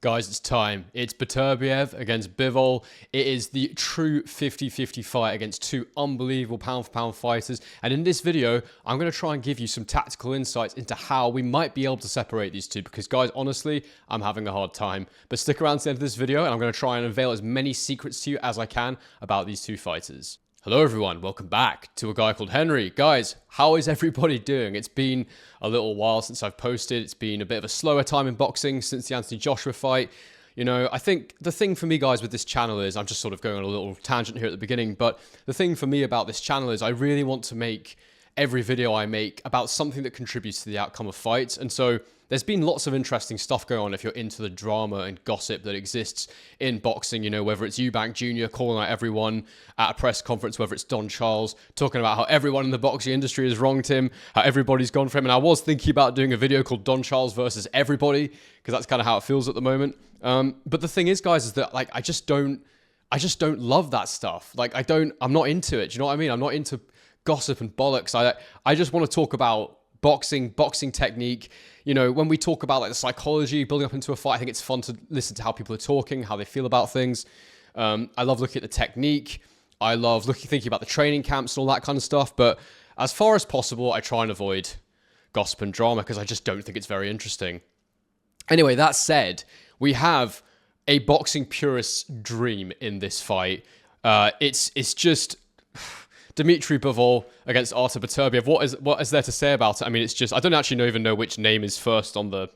Guys, it's time. It's Beterbiev against Bivol. It is the true 50-50 fight against two unbelievable pound-for-pound fighters. And in this video, I'm going to try and give you some tactical insights into how we might be able to separate these two. Because guys, honestly, I'm having a hard time. But stick around to the end of this video and I'm going to try and unveil as many secrets to you as I can about these two fighters. Hello everyone, welcome back to a guy called Henry. Guys, how is everybody doing? It's been a little while since I've posted. It's been a bit of a slower time in boxing since the Anthony Joshua fight. You know, I think the thing for me, guys, with this channel is, I'm just sort of going on a little tangent here at the beginning, but the thing for me about this channel is I really want to make every video I make about something that contributes to the outcome of fights. And so there's been lots of interesting stuff going on if you're into the drama and gossip that exists in boxing, you know, whether it's Eubank Jr. calling out everyone at a press conference, whether it's Don Charles talking about how everyone in the boxing industry has wronged him, how everybody's gone for him. And I was thinking about doing a video called Don Charles versus everybody, because that's kind of how it feels at the moment. But the thing is, guys, is that like I just don't love that stuff. Like I'm not into it. Do you know what I mean? I'm not into gossip and bollocks. I just want to talk about boxing technique. You know, when we talk about like the psychology building up into a fight, I think it's fun to listen to how people are talking, how they feel about things. I love looking at the technique. I love thinking about the training camps and all that kind of stuff. But as far as possible, I try and avoid gossip and drama because I just don't think it's very interesting. Anyway, that said, we have a boxing purist's dream in this fight. It's just Dmitry Bivol against Artur Beterbiev. What is there to say about it? I mean, it's just, I don't actually even know which name is first on the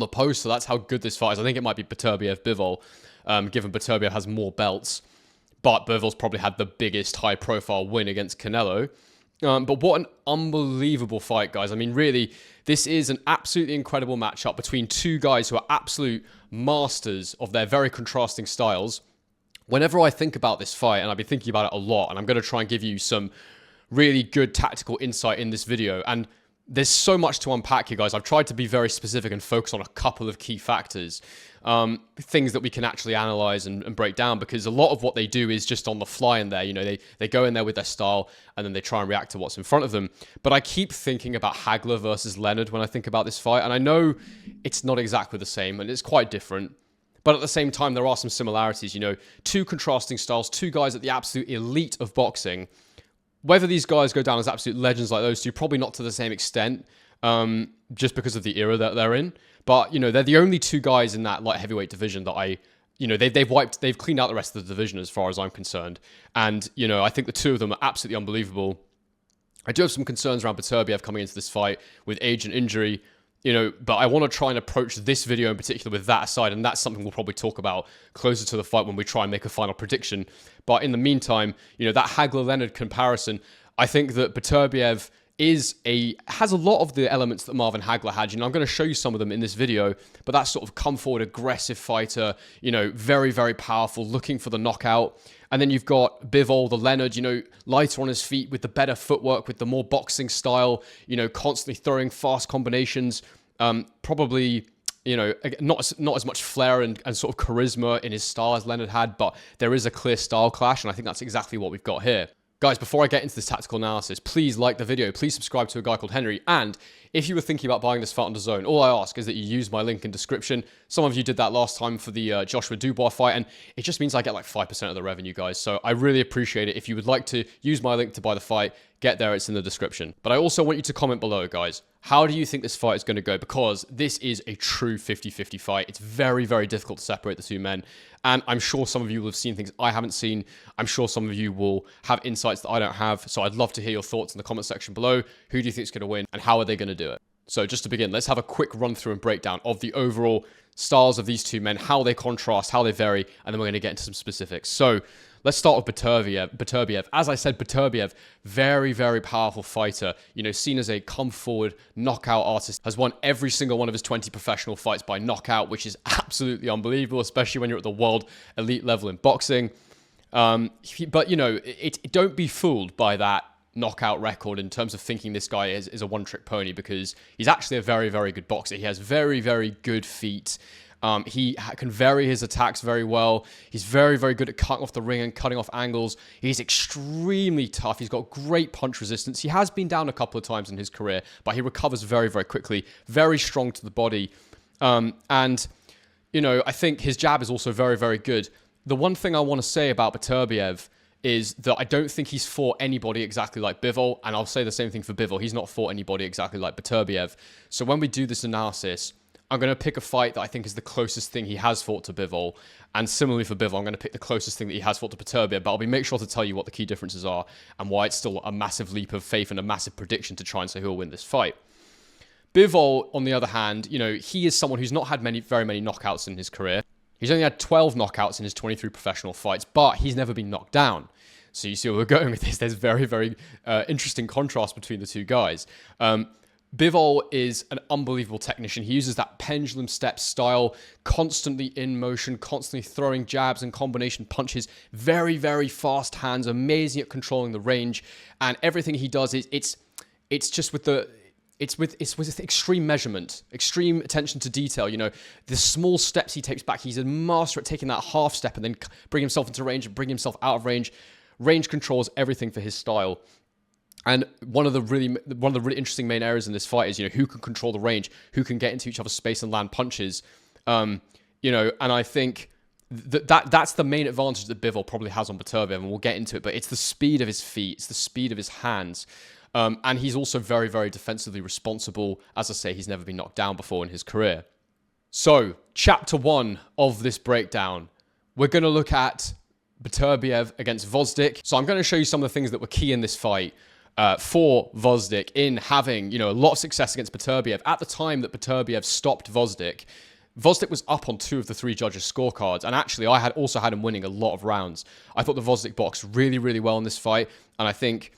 post, so that's how good this fight is. I think it might be Beterbiev Bivol, given Beterbiev has more belts, but Bivol's probably had the biggest high-profile win against Canelo. But what an unbelievable fight, guys. I mean, really, this is an absolutely incredible matchup between two guys who are absolute masters of their very contrasting styles. Whenever I think about this fight, and I've been thinking about it a lot, and I'm going to try and give you some really good tactical insight in this video, and there's so much to unpack here, guys. I've tried to be very specific and focus on a couple of key factors, things that we can actually analyze and break down, because a lot of what they do is just on the fly in there. You know, they go in there with their style, and then they try and react to what's in front of them. But I keep thinking about Hagler versus Leonard when I think about this fight, and I know it's not exactly the same, and it's quite different. But at the same time, there are some similarities, you know, two contrasting styles, two guys at the absolute elite of boxing. Whether these guys go down as absolute legends like those two, probably not to the same extent, just because of the era that they're in. But, you know, they're the only two guys in that light heavyweight division that they've cleaned out the rest of the division as far as I'm concerned. And, you know, I think the two of them are absolutely unbelievable. I do have some concerns around Beterbiev coming into this fight with age and injury. You know, but I want to try and approach this video in particular with that aside, and that's something we'll probably talk about closer to the fight when we try and make a final prediction. But in the meantime, you know, that Hagler-Leonard comparison, I think that Beterbiev has a lot of the elements that Marvin Hagler had. You know, I'm going to show you some of them in this video, but that sort of come forward, aggressive fighter, you know, very, very powerful, looking for the knockout. And then you've got Bivol, the Leonard, you know, lighter on his feet with the better footwork, with the more boxing style, you know, constantly throwing fast combinations, probably, you know, not as much flair and sort of charisma in his style as Leonard had, but there is a clear style clash, and I think that's exactly what we've got here. Guys, before I get into this tactical analysis, please like the video, please subscribe to a guy called Henry, and if you were thinking about buying this fight on DAZN, all I ask is that you use my link in description. Some of you did that last time for the Joshua Dubois fight, and it just means I get like 5% of the revenue, guys, so I really appreciate it. If you would like to use my link to buy the fight, get there, it's in the description. But I also want you to comment below, guys. How do you think this fight is going to go? Because this is a true 50-50 fight. It's very, very difficult to separate the two men. And I'm sure some of you will have seen things I haven't seen. I'm sure some of you will have insights that I don't have. So I'd love to hear your thoughts in the comment section below. Who do you think is going to win and how are they going to do it? So just to begin, let's have a quick run through and breakdown of the overall styles of these two men, how they contrast, how they vary, and then we're going to get into some specifics. So let's start with Beterbiev. As I said, Beterbiev, very, very powerful fighter. You know, seen as a come-forward knockout artist. Has won every single one of his 20 professional fights by knockout, which is absolutely unbelievable, especially when you're at the world elite level in boxing. But, you know, don't be fooled by that knockout record in terms of thinking this guy is a one-trick pony, because he's actually a very, very good boxer. He has very, very good feet. He can vary his attacks very well. He's very, very good at cutting off the ring and cutting off angles. He's extremely tough. He's got great punch resistance. He has been down a couple of times in his career, but he recovers very, very quickly. Very strong to the body. And you know, I think his jab is also very, very good. The one thing I want to say about Beterbiev is that I don't think he's fought anybody exactly like Bivol, and I'll say the same thing for Bivol. He's not fought anybody exactly like Beterbiev. So when we do this analysis, I'm going to pick a fight that I think is the closest thing he has fought to Bivol, and similarly for Bivol, I'm going to pick the closest thing that he has fought to Beterbiev, but I'll make sure to tell you what the key differences are and why it's still a massive leap of faith and a massive prediction to try and say who will win this fight. Bivol, on the other hand, you know, he is someone who's not had very many knockouts in his career. He's only had 12 knockouts in his 23 professional fights, but he's never been knocked down. So you see where we're going with this. There's very, very interesting contrast between the two guys. Bivol is an unbelievable technician. He uses that pendulum step style, constantly in motion, constantly throwing jabs and combination punches. Very, very fast hands, amazing at controlling the range. And everything he does is it's just with the... It's with extreme measurement, extreme attention to detail. You know, the small steps he takes back. He's a master at taking that half step and then bring himself into range and bring himself out of range. Range controls everything for his style. And one of the really interesting main areas in this fight is, you know, who can control the range, who can get into each other's space and land punches. You know, and I think that's the main advantage that Bivol probably has on Beterbiev, and we'll get into it. But it's the speed of his feet, it's the speed of his hands. And he's also very, very defensively responsible. As I say, he's never been knocked down before in his career. So, chapter 1 of this breakdown, we're going to look at Beterbiev against Gvozdyk. So I'm going to show you some of the things that were key in this fight for Gvozdyk in having, you know, a lot of success against Beterbiev. At the time that Beterbiev stopped Gvozdyk was up on 2 of the 3 judges' scorecards, and actually I had also had him winning a lot of rounds. I thought the Gvozdyk boxed really, really well in this fight, and I think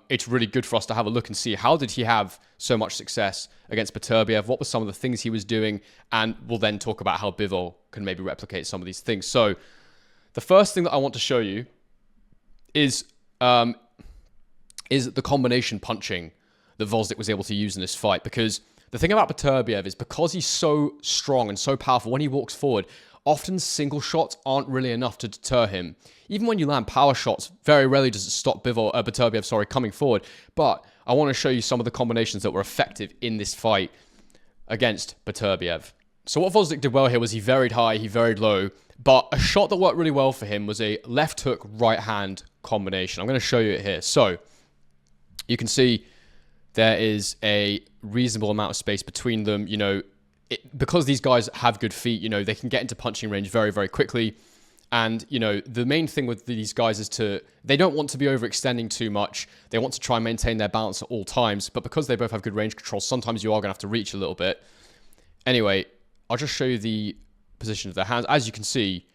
it's really good for us to have a look and see how did he have so much success against Beterbiev, what were some of the things he was doing, and we'll then talk about how Bivol can maybe replicate some of these things. So the first thing that I want to show you is the combination punching that Gvozdyk was able to use in this fight, because the thing about Beterbiev is because he's so strong and so powerful, when he walks forward, often single shots aren't really enough to deter him. Even when you land power shots, very rarely does it stop Beterbiev coming forward. But I want to show you some of the combinations that were effective in this fight against Beterbiev. So what Gvozdyk did well here was he varied high, he varied low, but a shot that worked really well for him was a left hook, right hand combination. I'm going to show you it here. So you can see there is a reasonable amount of space between them. You know, because these guys have good feet, you know, they can get into punching range very, very quickly. And, you know, the main thing with these guys is they don't want to be overextending too much. They want to try and maintain their balance at all times. But because they both have good range control, sometimes you are going to have to reach a little bit. Anyway, I'll just show you the position of their hands. As you can see,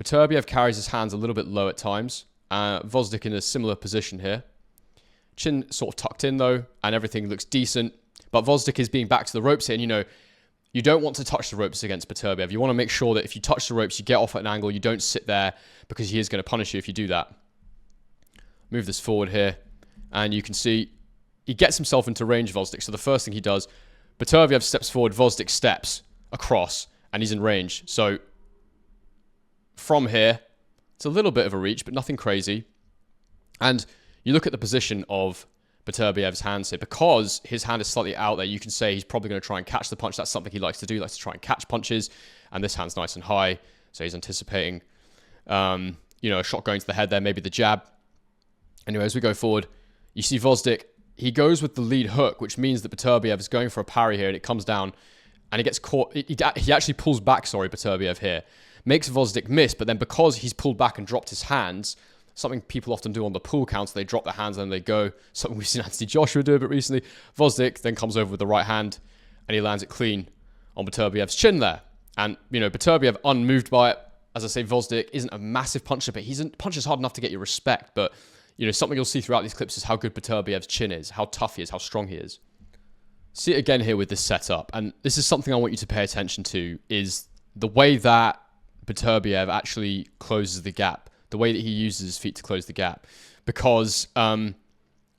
Beterbiev carries his hands a little bit low at times. Gvozdyk in a similar position here. Chin sort of tucked in though, and everything looks decent. But Gvozdyk is being back to the ropes here, and you know, you don't want to touch the ropes against Beterbiev. You want to make sure that if you touch the ropes, you get off at an angle. You don't sit there, because he is going to punish you if you do that. Move this forward here. And you can see he gets himself into range, Gvozdyk. So the first thing he does, Beterbiev steps forward, Gvozdyk steps across, and he's in range. So from here, it's a little bit of a reach, but nothing crazy. And you look at the position of Beterbiev's hands here, because his hand is slightly out there, you can say he's probably going to try and catch the punch. That's something he likes to do. He likes to try and catch punches, and this hand's nice and high, so he's anticipating you know, a shot going to the head there, maybe the jab. Anyway, as we go forward, you see Gvozdyk, he goes with the lead hook, which means that Beterbiev is going for a parry here, and it comes down, and he gets caught. He actually pulls back, Beterbiev here, makes Gvozdyk miss, but then because he's pulled back and dropped his hands, something people often do on the pull counts, they drop their hands and then they go. Something we've seen Anthony Joshua do a bit recently. Gvozdyk then comes over with the right hand and he lands it clean on Beterbiev's chin there. And, you know, Beterbiev unmoved by it. As I say, Gvozdyk isn't a massive puncher, but he punches hard enough to get your respect. But, you know, something you'll see throughout these clips is how good Beterbiev's chin is, how tough he is, how strong he is. See it again here with this setup. And this is something I want you to pay attention to, is the way that Beterbiev actually closes the gap. The way that he uses his feet to close the gap, because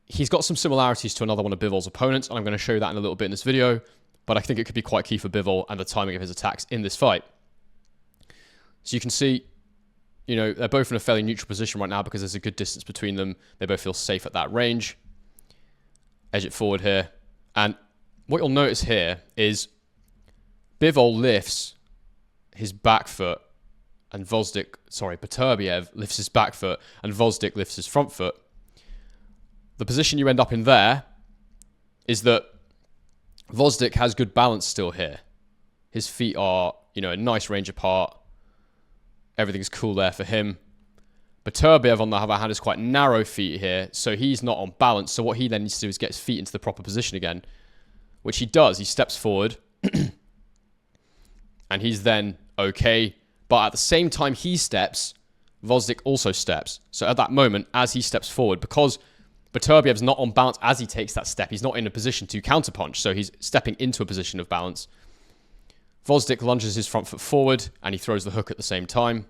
he's got some similarities to another one of Bivol's opponents, and I'm going to show you that in a little bit in this video, but I think it could be quite key for Bivol and the timing of his attacks in this fight. So you can see, you know, they're both in a fairly neutral position right now because there's a good distance between them. They both feel safe at that range. Edge it forward here. And what you'll notice here is Bivol lifts his back foot and Beterbiev lifts his back foot and Gvozdyk lifts his front foot, the position you end up in there is that Gvozdyk has good balance still here. His feet are, a nice range apart. Everything's cool there for him. Beterbiev, on the other hand, has quite narrow feet here, so he's not on balance. So what he then needs to do is get his feet into the proper position again, which he does. He steps forward, and he's then okay. But at the same time he steps, Gvozdyk also steps. So at that moment, as he steps forward, because Beterbiev's not on balance as he takes that step, he's not in a position to counterpunch, so he's stepping into a position of balance. Gvozdyk lunges his front foot forward, and he throws the hook at the same time,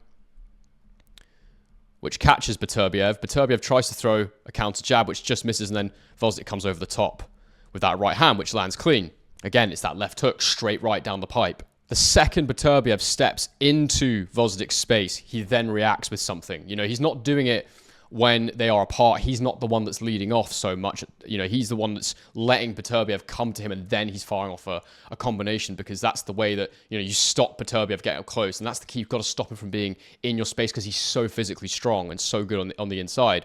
which catches Beterbiev. Beterbiev tries to throw a counter jab, which just misses, and then Gvozdyk comes over the top with that right hand, which lands clean. Again, it's that left hook straight right down the pipe. The second Beterbiev steps into Gvozdyk's space, he then reacts with something. He's not doing it when they are apart. He's not the one that's leading off so much. He's the one that's letting Beterbiev come to him, and then he's firing off a combination, because that's the way that, you stop Beterbiev getting up close. And that's the key. You've got to stop him from being in your space, because he's so physically strong and so good on the inside.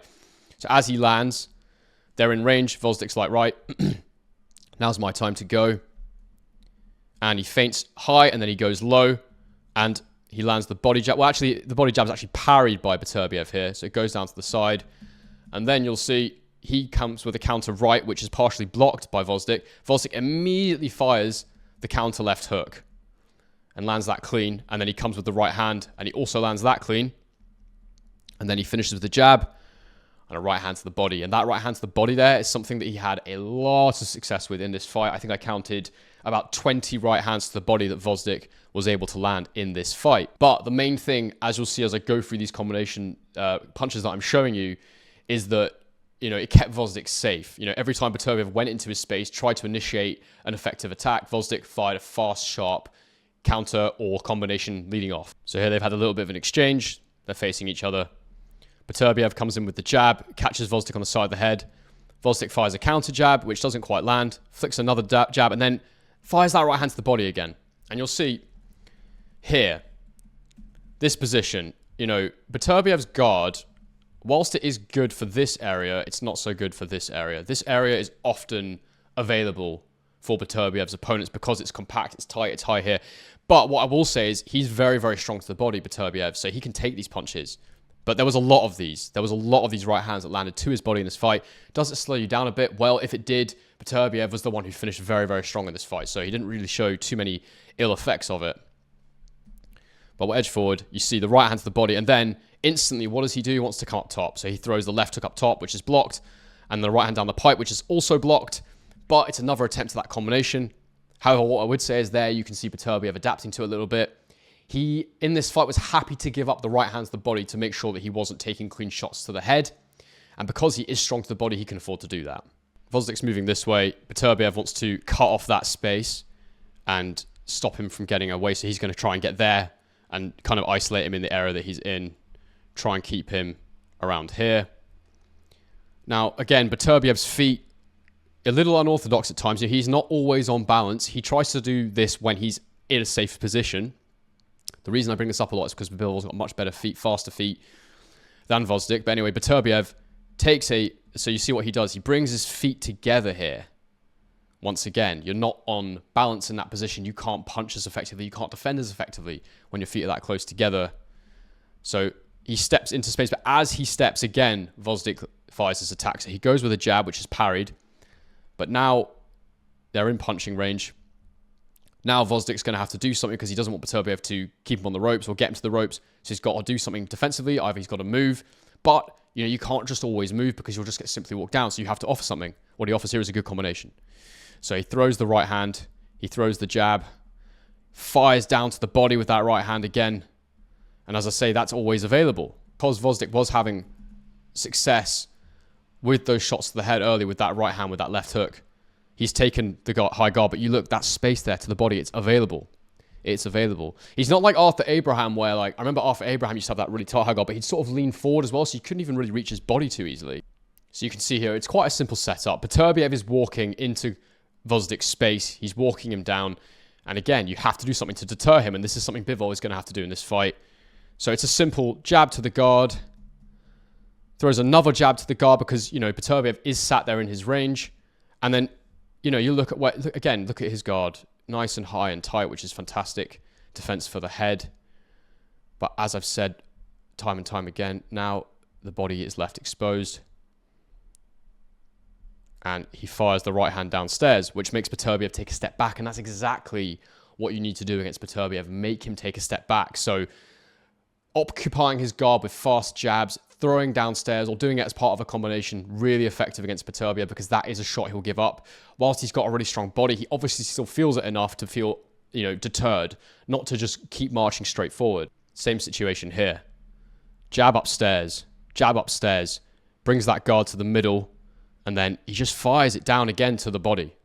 So as he lands, they're in range. Gvozdyk's like, right, now's my time to go. And he feints high, and then he goes low, and he lands the body jab. Well, actually, the body jab is actually parried by Beterbiev here, so it goes down to the side. And then you'll see he comes with a counter right, which is partially blocked by Gvozdyk. Gvozdyk immediately fires the counter left hook and lands that clean. And then he comes with the right hand, and he also lands that clean. And then he finishes with the jab and a right hand to the body. And that right hand to the body there is something that he had a lot of success with in this fight. I think I counted about 20 right hands to the body that Gvozdyk was able to land in this fight. But the main thing, as you'll see as I go through these combination punches that I'm showing you, is that, it kept Gvozdyk safe. Every time Beterbiev went into his space, tried to initiate an effective attack, Gvozdyk fired a fast, sharp counter or combination leading off. So here they've had a little bit of an exchange. They're facing each other. Beterbiev comes in with the jab, catches Gvozdyk on the side of the head. Gvozdyk fires a counter jab, which doesn't quite land, flicks another jab, and then fires that right hand to the body again. And you'll see here, this position, Beterbiev's guard, whilst it is good for this area, it's not so good for this area. This area is often available for Beterbiev's opponents because it's compact, it's tight, it's high here. But what I will say is he's very, very strong to the body, Beterbiev, so he can take these punches. But there was a lot of these. There was a lot of these right hands that landed to his body in this fight. Does it slow you down a bit? Well, if it did, Beterbiev was the one who finished very, very strong in this fight. So he didn't really show too many ill effects of it. But we'll edge forward. You see the right hand to the body. And then instantly, what does he do? He wants to come up top. So he throws the left hook up top, which is blocked. And the right hand down the pipe, which is also blocked. But it's another attempt at that combination. However, what I would say is there, you can see Beterbiev adapting to it a little bit. He, in this fight, was happy to give up the right hand to the body to make sure that he wasn't taking clean shots to the head. And because he is strong to the body, he can afford to do that. Gvozdyk's moving this way. Beterbiev wants to cut off that space and stop him from getting away. So he's going to try and get there and kind of isolate him in the area that he's in. Try and keep him around here. Now, again, Beterbiev's feet, a little unorthodox at times. He's not always on balance. He tries to do this when he's in a safe position. The reason I bring this up a lot is because Bivol's got much better feet, faster feet than Gvozdyk. But anyway, Beterbiev takes so you see what he does. He brings his feet together here. Once again, you're not on balance in that position. You can't punch as effectively. You can't defend as effectively when your feet are that close together. So he steps into space. But as he steps again, Gvozdyk fires his attack. So he goes with a jab, which is parried. But now they're in punching range. Now Gvozdyk's going to have to do something because he doesn't want Beterbiev to keep him on the ropes or get him to the ropes. So he's got to do something defensively. Either he's got to move. But, you can't just always move because you'll just get simply walked down. So you have to offer something. What he offers here is a good combination. So he throws the right hand. He throws the jab. Fires down to the body with that right hand again. And as I say, that's always available. Because Gvozdyk was having success with those shots to the head early with that right hand, with that left hook. He's taken the high guard, but you look, that space there to the body, it's available. It's available. He's not like Artur Abraham, where, I remember Artur Abraham used to have that really tight high guard, but he'd sort of lean forward as well, so you couldn't even really reach his body too easily. So you can see here, it's quite a simple setup. Beterbiev is walking into Gvozdyk's space. He's walking him down. And again, you have to do something to deter him, and this is something Bivol is going to have to do in this fight. So it's a simple jab to the guard, throws another jab to the guard because, Beterbiev is sat there in his range. And then, you look at his guard, nice and high and tight, which is fantastic defense for the head. But as I've said time and time again, now the body is left exposed. And he fires the right hand downstairs, which makes Beterbiev take a step back. And that's exactly what you need to do against Beterbiev. Make him take a step back. So occupying his guard with fast jabs, throwing downstairs, or doing it as part of a combination, really effective against Beterbiev because that is a shot he'll give up. Whilst he's got a really strong body, he obviously still feels it enough to feel, deterred, not to just keep marching straight forward. Same situation here. Jab upstairs, brings that guard to the middle, and then he just fires it down again to the body.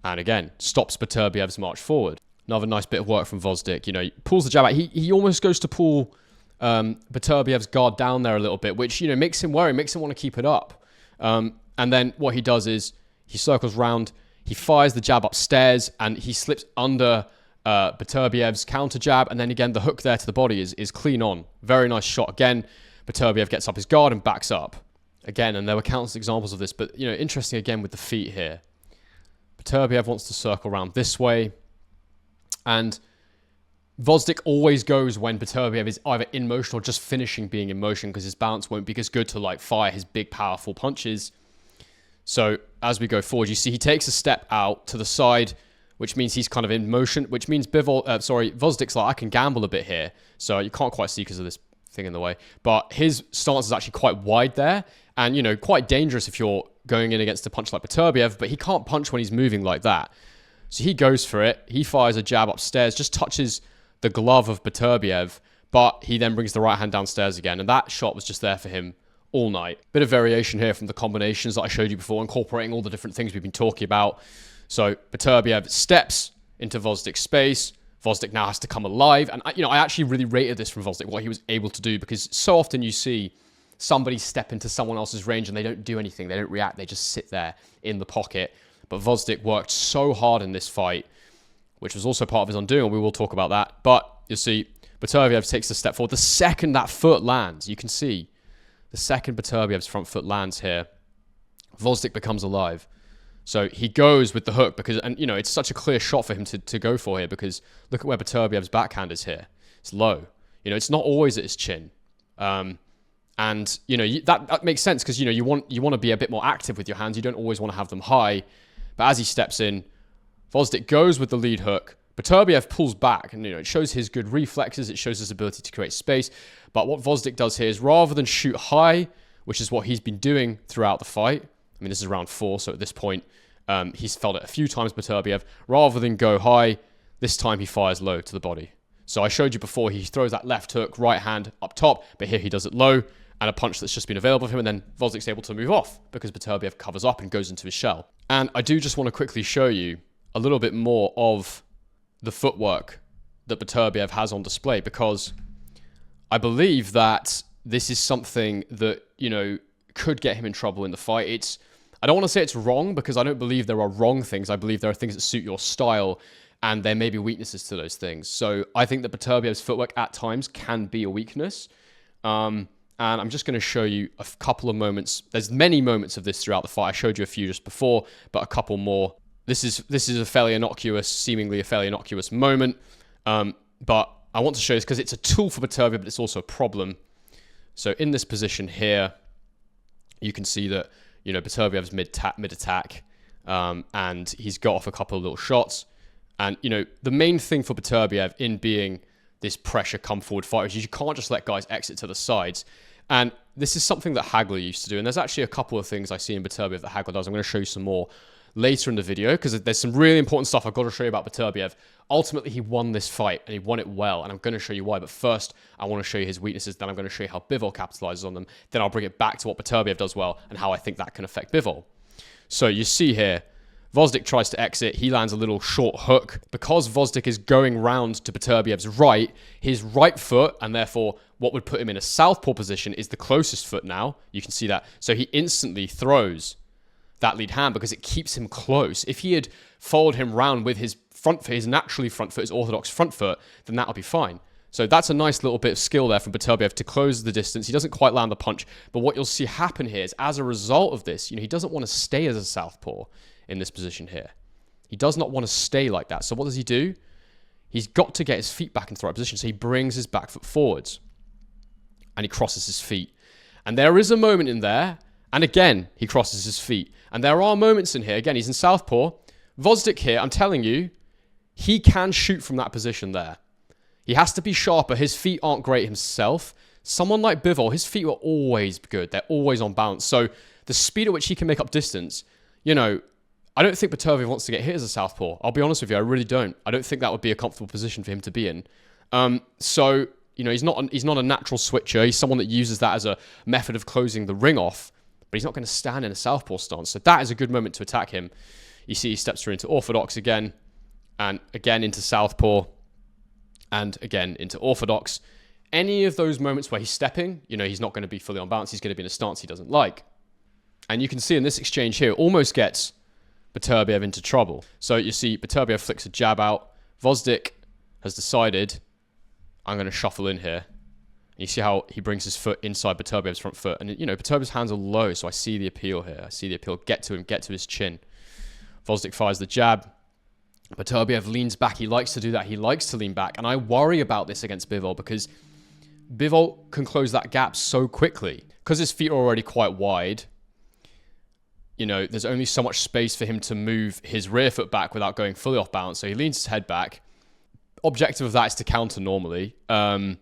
And again, stops Beterbiev's march forward. Another nice bit of work from Gvozdyk. He pulls the jab out. He almost goes to pull Beterbiev's guard down there a little bit, which, makes him worry, makes him want to keep it up. And then what he does is he circles round, he fires the jab upstairs, and he slips under Beterbiev's counter jab. And then again, the hook there to the body is clean on. Very nice shot. Again, Beterbiev gets up his guard and backs up. Again, and there were countless examples of this, but, interesting again with the feet here. Beterbiev wants to circle around this way. And Gvozdyk always goes when Beterbiev is either in motion or just finishing being in motion because his balance won't be as good to fire his big, powerful punches. So as we go forward, you see he takes a step out to the side, which means he's kind of in motion, which means Gvozdyk's I can gamble a bit here. So you can't quite see because of this thing in the way. But his stance is actually quite wide there and, quite dangerous if you're going in against a punch like Beterbiev, but he can't punch when he's moving like that. So he goes for it. He fires a jab upstairs, just touches the glove of Beterbiev, but he then brings the right hand downstairs again. And that shot was just there for him all night. Bit of variation here from the combinations that I showed you before, incorporating all the different things we've been talking about. So Beterbiev steps into Gvozdyk's space. Gvozdyk now has to come alive. And, I actually really rated this from Gvozdyk, what he was able to do, because so often you see somebody step into someone else's range and they don't do anything. They don't react. They just sit there in the pocket. But Gvozdyk worked so hard in this fight, which was also part of his undoing, and we will talk about that. But you see, Beterbiev takes a step forward. The second that foot lands, you can see, the second Beterbiev's front foot lands here, Gvozdyk becomes alive. So he goes with the hook because, and it's such a clear shot for him to go for here because look at where Beterbiev's backhand is here. It's low. It's not always at his chin. And that makes sense because you want to be a bit more active with your hands. You don't always want to have them high. But as he steps in, Gvozdyk goes with the lead hook. Beterbiev pulls back, and it shows his good reflexes. It shows his ability to create space. But what Gvozdyk does here is rather than shoot high, which is what he's been doing throughout the fight. I mean, this is round 4, so at this point, he's felt it a few times, Beterbiev. Rather than go high, this time he fires low to the body. So I showed you before, he throws that left hook, right hand up top, but here he does it low, and a punch that's just been available for him, and then Gvozdyk's able to move off because Beterbiev covers up and goes into his shell. And I do just want to quickly show you a little bit more of the footwork that Beterbiev has on display because I believe that this is something that, could get him in trouble in the fight. I don't want to say it's wrong because I don't believe there are wrong things. I believe there are things that suit your style and there may be weaknesses to those things. So I think that Beterbiev's footwork at times can be a weakness. And I'm just going to show you a couple of moments. There's many moments of this throughout the fight. I showed you a few just before, but a couple more. This is seemingly a fairly innocuous moment. But I want to show this because it's a tool for Beterbiev, but it's also a problem. So in this position here, you can see that, Beterbiev's mid-attack, and he's got off a couple of little shots. And, the main thing for Beterbiev in being this pressure come forward fighter is you can't just let guys exit to the sides. And this is something that Hagler used to do. And there's actually a couple of things I see in Beterbiev that Hagler does. I'm going to show you some more later in the video because there's some really important stuff I've got to show you about Beterbiev. Ultimately, he won this fight and he won it well. And I'm going to show you why. But first, I want to show you his weaknesses. Then I'm going to show you how Bivol capitalizes on them. Then I'll bring it back to what Beterbiev does well and how I think that can affect Bivol. So you see here, Gvozdyk tries to exit. He lands a little short hook. Because Gvozdyk is going round to Beterbiev's right, his right foot, and therefore what would put him in a southpaw position, is the closest foot now. You can see that. So he instantly throws that lead hand because it keeps him close. If he had followed him round with his front foot, his naturally front foot, his orthodox front foot, then that'll be fine. So that's a nice little bit of skill there from Beterbiev to close the distance. He doesn't quite land the punch, but what you'll see happen here is as a result of this, he doesn't want to stay as a southpaw in this position here. He does not want to stay like that. So what does he do? He's got to get his feet back into the right position. So he brings his back foot forwards and he crosses his feet. And there is a moment in there, and again, he crosses his feet. And there are moments in here, again, he's in southpaw. Gvozdyk here, I'm telling you, he can shoot from that position there. He has to be sharper. His feet aren't great himself. Someone like Bivol, his feet are always good. They're always on balance. So the speed at which he can make up distance, I don't think Beterbiev wants to get hit as a southpaw. I'll be honest with you, I really don't. I don't think that would be a comfortable position for him to be in. He's not a natural switcher. He's someone that uses that as a method of closing the ring off, but he's not going to stand in a southpaw stance. So that is a good moment to attack him. You see he steps through into orthodox again, and again into southpaw, and again into orthodox. Any of those moments where he's stepping, he's not going to be fully on balance. He's going to be in a stance he doesn't like. And you can see in this exchange here, almost gets Beterbiev into trouble. So you see Beterbiev flicks a jab out. Gvozdyk has decided, I'm going to shuffle in here. And you see how he brings his foot inside Beterbiev's front foot. And, Beterbiev's hands are low, so I see the appeal here. I see the appeal. Get to him, get to his chin. Gvozdyk fires the jab. Beterbiev leans back. He likes to do that. He likes to lean back. And I worry about this against Bivol because Bivol can close that gap so quickly. Because his feet are already quite wide, there's only so much space for him to move his rear foot back without going fully off balance. So he leans his head back. Objective of that is to counter normally. And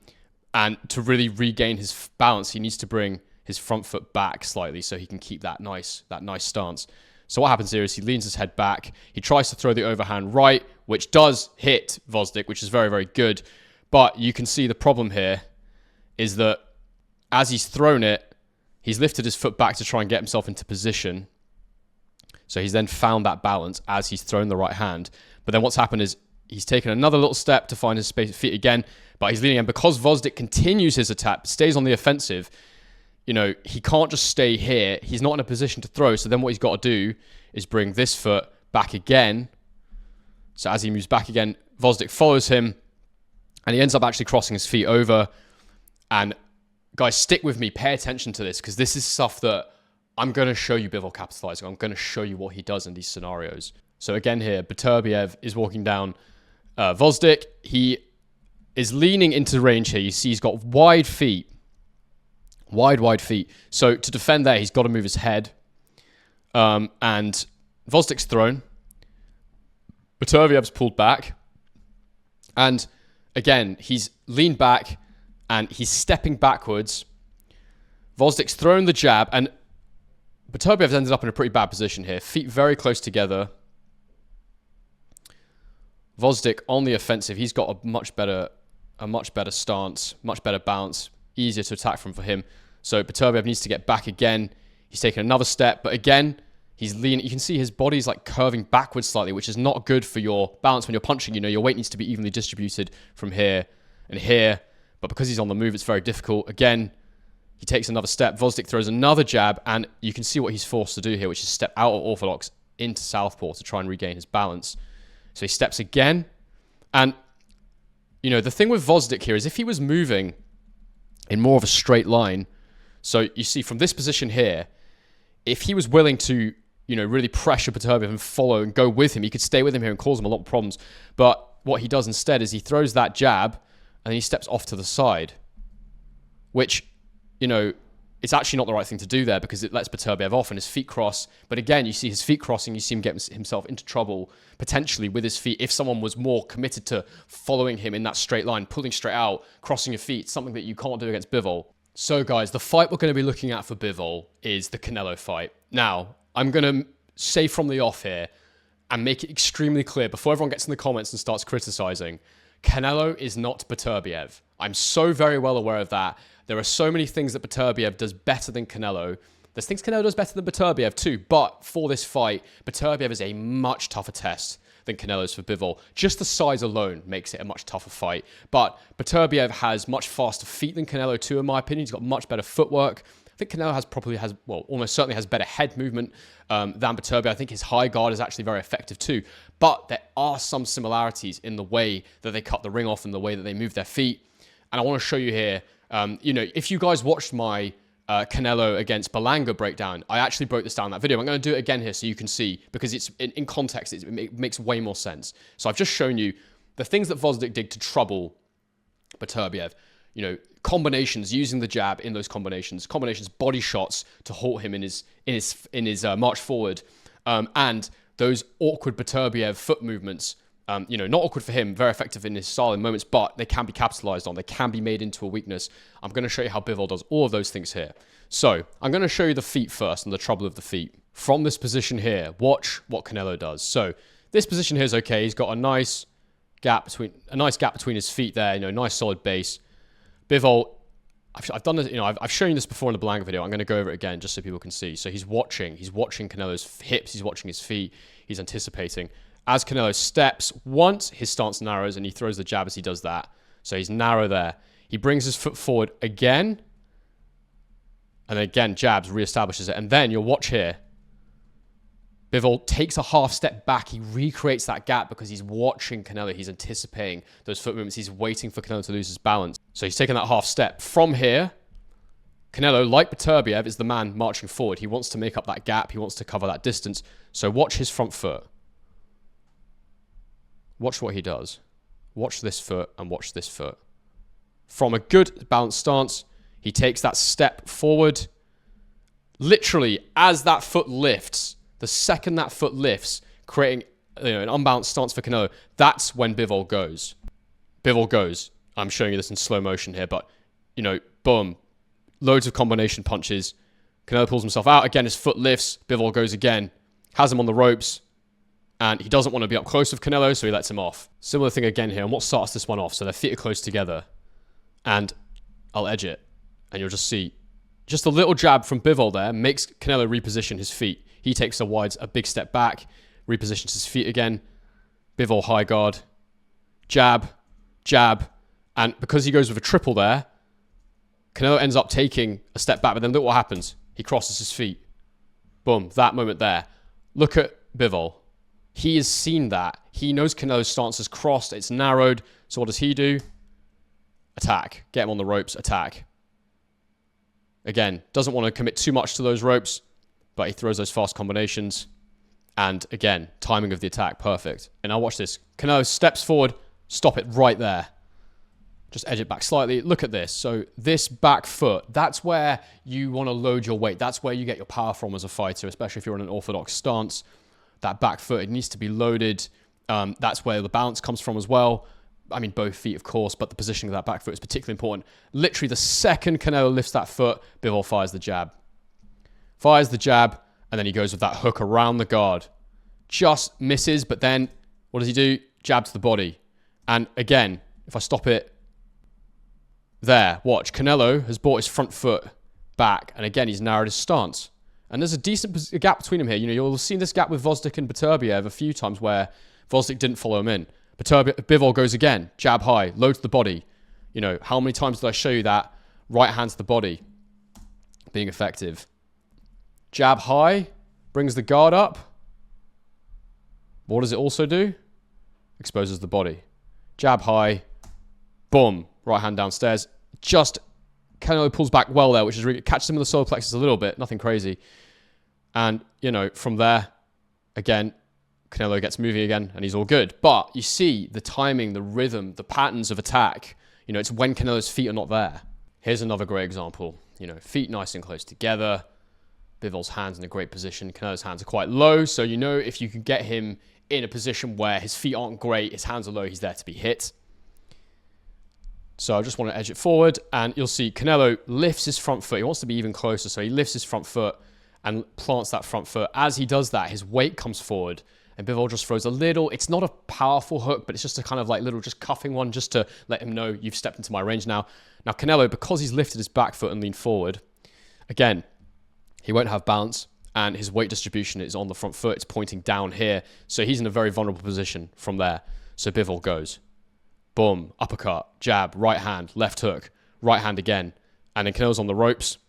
to really regain his balance, he needs to bring his front foot back slightly so he can keep that nice stance. So what happens here is he leans his head back. He tries to throw the overhand right, which does hit Gvozdyk, which is very, very good. But you can see the problem here is that as he's thrown it, he's lifted his foot back to try and get himself into position. So he's then found that balance as he's thrown the right hand. But then what's happened is he's taken another little step to find his feet again, but he's leaning in. Because Gvozdyk continues his attack, stays on the offensive, he can't just stay here. He's not in a position to throw. So then what he's got to do is bring this foot back again. So as he moves back again, Gvozdyk follows him, and he ends up actually crossing his feet over. And guys, stick with me. Pay attention to this, because this is stuff that I'm going to show you Bivol capitalizing. I'm going to show you what he does in these scenarios. So again here, Beterbiev is walking down Gvozdyk. He is leaning into range here. You see he's got wide feet. Wide feet. So to defend there, he's got to move his head. And Gvozdyk's thrown. Beterbiev's pulled back. And again, he's leaned back and he's stepping backwards. Gvozdyk's thrown the jab, and Beterbiev's ended up in a pretty bad position here. Feet very close together. Gvozdyk on the offensive. He's got a much better stance, much better balance, easier to attack from for him. So Beterbiev needs to get back again. He's taken another step, but again, he's leaning. You can see his body's like curving backwards slightly, which is not good for your balance when you're punching. Your weight needs to be evenly distributed from here and here. But because he's on the move, it's very difficult. Again, he takes another step. Gvozdyk throws another jab, and you can see what he's forced to do here, which is step out of orthodox into southpaw to try and regain his balance. So he steps again. And, the thing with Gvozdyk here is if he was moving in more of a straight line, so you see from this position here, if he was willing to, really pressure Beterbiev and follow and go with him, he could stay with him here and cause him a lot of problems. But what he does instead is he throws that jab and he steps off to the side, which, it's actually not the right thing to do there because it lets Beterbiev off and his feet cross. But again, you see his feet crossing, you see him get himself into trouble potentially with his feet if someone was more committed to following him in that straight line, pulling straight out, crossing your feet, something that you can't do against Bivol. So guys, the fight we're going to be looking at for Bivol is the Canelo fight. Now, I'm going to say from the off here and make it extremely clear before everyone gets in the comments and starts criticizing, Canelo is not Beterbiev. I'm so very well aware of that. There are so many things that Beterbiev does better than Canelo. There's things Canelo does better than Beterbiev too, but for this fight, Beterbiev is a much tougher test than Canelo's for Bivol. Just the size alone makes it a much tougher fight. But Beterbiev has much faster feet than Canelo too, in my opinion. He's got much better footwork. I think Canelo almost certainly has better head movement than Beterbiev. I think his high guard is actually very effective too. But there are some similarities in the way that they cut the ring off and the way that they move their feet. And I want to show you here, you know, if you guys watched my Canelo against Berlanga breakdown, I actually broke this down in that video. I'm going to do it again here so you can see, because it's in context, it makes way more sense. So I've just shown you the things that Gvozdyk did to trouble Beterbiev. You know, combinations, using the jab in those combinations, body shots to halt him in his march forward, and those awkward Beterbiev foot movements. You know, not awkward for him, very effective in his style in moments, but they can be capitalized on. They can be made into a weakness. I'm going to show you how Bivol does all of those things here. So I'm going to show you the feet first and the trouble of the feet. From this position here, watch what Canelo does. So this position here is okay. He's got a nice gap between his feet there. You know, nice solid base. Bivol, I've done this. You know, I've shown you this before in the Berlanga video. I'm going to go over it again just so people can see. So he's watching Canelo's hips. He's watching his feet. He's anticipating. As Canelo steps once, his stance narrows and he throws the jab as he does that. So he's narrow there. He brings his foot forward again. And again, jabs, reestablishes it. And then you'll watch here. Bivol takes a half step back. He recreates that gap because he's watching Canelo. He's anticipating those foot movements. He's waiting for Canelo to lose his balance. So he's taking that half step. From here, Canelo, like Beterbiev, is the man marching forward. He wants to make up that gap. He wants to cover that distance. So watch his front foot. Watch what he does. Watch this foot and watch this foot. From a good balanced stance, he takes that step forward. Literally, as that foot lifts, the second that foot lifts, creating an unbalanced stance for Canelo, that's when Bivol goes. Bivol goes. I'm showing you this in slow motion here, but, you know, boom. Loads of combination punches. Canelo pulls himself out. Again, his foot lifts. Bivol goes again. Has him on the ropes. And he doesn't want to be up close with Canelo, so he lets him off. Similar thing again here. And what starts this one off? So their feet are close together. And I'll edge it. And you'll just see, just a little jab from Bivol there makes Canelo reposition his feet. He takes a big step back, repositions his feet again. Bivol high guard. Jab, jab. And because he goes with a triple there, Canelo ends up taking a step back. But then look what happens. He crosses his feet. Boom. That moment there. Look at Bivol. He has seen that. He knows Canelo's stance is crossed. It's narrowed. So what does he do? Attack. Get him on the ropes. Attack. Again, doesn't want to commit too much to those ropes, but he throws those fast combinations. And again, timing of the attack, perfect. And now watch this. Canelo steps forward. Stop it right there. Just edge it back slightly. Look at this. So this back foot, that's where you want to load your weight. That's where you get your power from as a fighter, especially if you're in an orthodox stance. That back foot, it needs to be loaded. That's where the balance comes from as well. I mean, both feet, of course, but the positioning of that back foot is particularly important. Literally, the second Canelo lifts that foot, Bivol fires the jab. Fires the jab, and then he goes with that hook around the guard. Just misses, but then what does he do? Jab to the body. And again, if I stop it there, watch. Canelo has brought his front foot back, and again, he's narrowed his stance. And there's a decent gap between them here. You know, you'll have seen this gap with Gvozdyk and Beterbiev a few times where Gvozdyk didn't follow him in. Bivol goes again, jab high, low to the body. You know, how many times did I show you that? Right hand to the body being effective. Jab high, brings the guard up. What does it also do? Exposes the body. Jab high, boom, right hand downstairs. Just Canelo pulls back well there, which is really, catches him in the solar plexus a little bit, nothing crazy. And, you know, from there, again, Canelo gets moving again and he's all good. But you see the timing, the rhythm, the patterns of attack. You know, it's when Canelo's feet are not there. Here's another great example. You know, feet nice and close together. Bivol's hands in a great position. Canelo's hands are quite low. So, you know, if you can get him in a position where his feet aren't great, his hands are low, he's there to be hit. So I just want to edge it forward, and you'll see Canelo lifts his front foot. He wants to be even closer, so he lifts his front foot and plants that front foot. As he does that, his weight comes forward, and Bivol just throws a little, it's not a powerful hook, but it's just a kind of like little just cuffing one just to let him know you've stepped into my range now. Now Canelo, because he's lifted his back foot and leaned forward, again, he won't have balance, and his weight distribution is on the front foot. It's pointing down here, so he's in a very vulnerable position from there. So Bivol goes. Boom, uppercut, jab, right hand, left hook, right hand again. And then Canelo's on the ropes.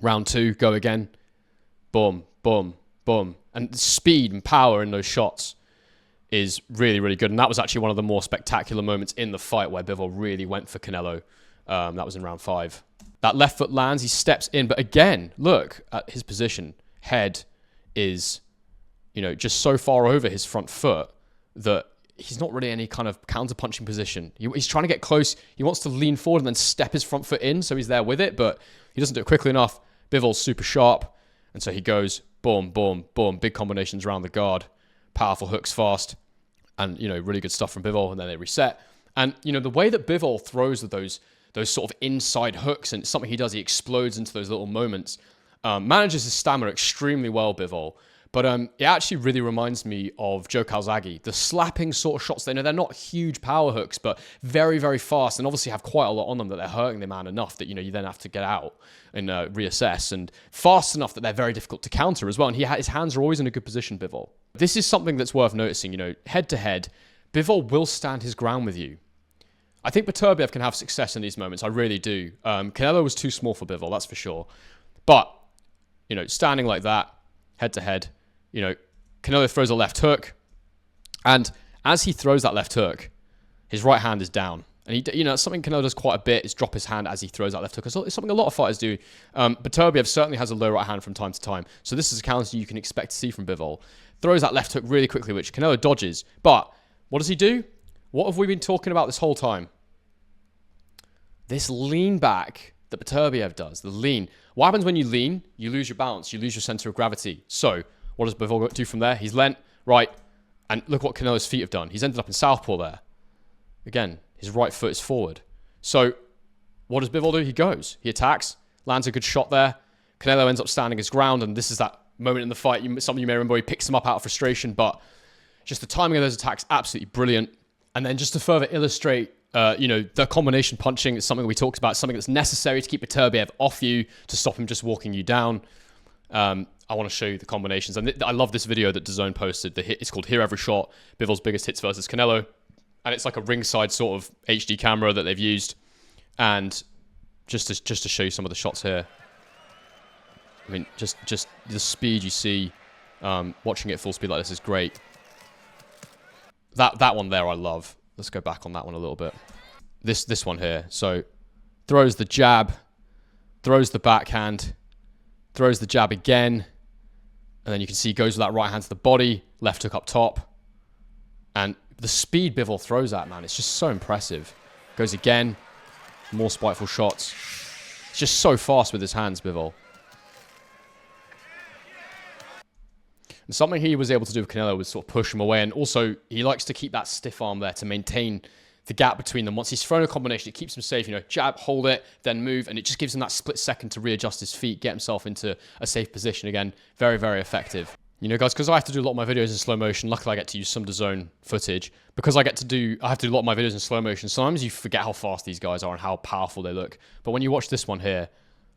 Round two, go again. Boom, boom, boom. And speed and power in those shots. is really, really good. And that was actually one of the more spectacular moments in the fight where Bivol really went for Canelo. That was in round 5. That left foot lands, he steps in. But again, look at his position. Head is, you know, just so far over his front foot that he's not really any kind of counter-punching position. He's trying to get close. He wants to lean forward and then step his front foot in so he's there with it, but he doesn't do it quickly enough. Bivol's super sharp, and so he goes boom, boom, boom, big combinations around the guard, powerful hooks fast, and, you know, really good stuff from Bivol, and then they reset. And, you know, the way that Bivol throws with those sort of inside hooks, and it's something he does, he explodes into those little moments, manages his stamina extremely well, Bivol. But it actually really reminds me of Joe Calzaghe. The slapping sort of shots, they're not huge power hooks, but very, very fast, and obviously have quite a lot on them that they're hurting the man enough that, you know, you then have to get out and reassess, and fast enough that they're very difficult to counter as well. And his hands are always in a good position, Bivol. This is something that's worth noticing, you know, head to head, Bivol will stand his ground with you. I think Beterbiev can have success in these moments. I really do. Canelo was too small for Bivol, that's for sure. But, you know, standing like that, head to head, you know, Canelo throws a left hook, and as he throws that left hook, his right hand is down. And he, you know, something Canelo does quite a bit is drop his hand as he throws that left hook. It's something a lot of fighters do. Beterbiev certainly has a low right hand from time to time, so this is a counter you can expect to see from Bivol. Throws that left hook really quickly, which Canelo dodges. But what does he do? What have we been talking about this whole time? This lean back that Beterbiev does, the lean. What happens when you lean? You lose your balance, you lose your center of gravity. So what does Bivol do from there? He's leant, right, and look what Canelo's feet have done. He's ended up in southpaw there. Again, his right foot is forward. So what does Bivol do? He goes, he attacks, lands a good shot there. Canelo ends up standing his ground, and this is that moment in the fight, something you may remember, he picks him up out of frustration, but just the timing of those attacks, absolutely brilliant. And then just to further illustrate, you know, the combination punching is something we talked about, something that's necessary to keep Beterbiev off you, to stop him just walking you down. I want to show you the combinations. And I love this video that DAZN posted. It's called Hear Every Shot, Bivol's Biggest Hits versus Canelo. And it's like a ringside sort of HD camera that they've used. And just to show you some of the shots here. I mean, just the speed you see watching it at full speed like this is great. That one there I love. Let's go back on that one a little bit. This one here. So throws the jab, throws the backhand, throws the jab again, and then you can see he goes with that right hand to the body, left hook up top. And the speed Bivol throws at, man, it's just so impressive. Goes again, more spiteful shots. It's just so fast with his hands, Bivol. And something he was able to do with Canelo was sort of push him away, and also he likes to keep that stiff arm there to maintain the gap between them. Once he's thrown a combination, it keeps him safe, you know, jab, hold it, then move, and it just gives him that split second to readjust his feet, get himself into a safe position again. Very, very effective. You know, guys, because I have to do a lot of my videos in slow motion, luckily I get to use some DAZN footage. Because I have to do a lot of my videos in slow motion, sometimes you forget how fast these guys are and how powerful they look. But when you watch this one here,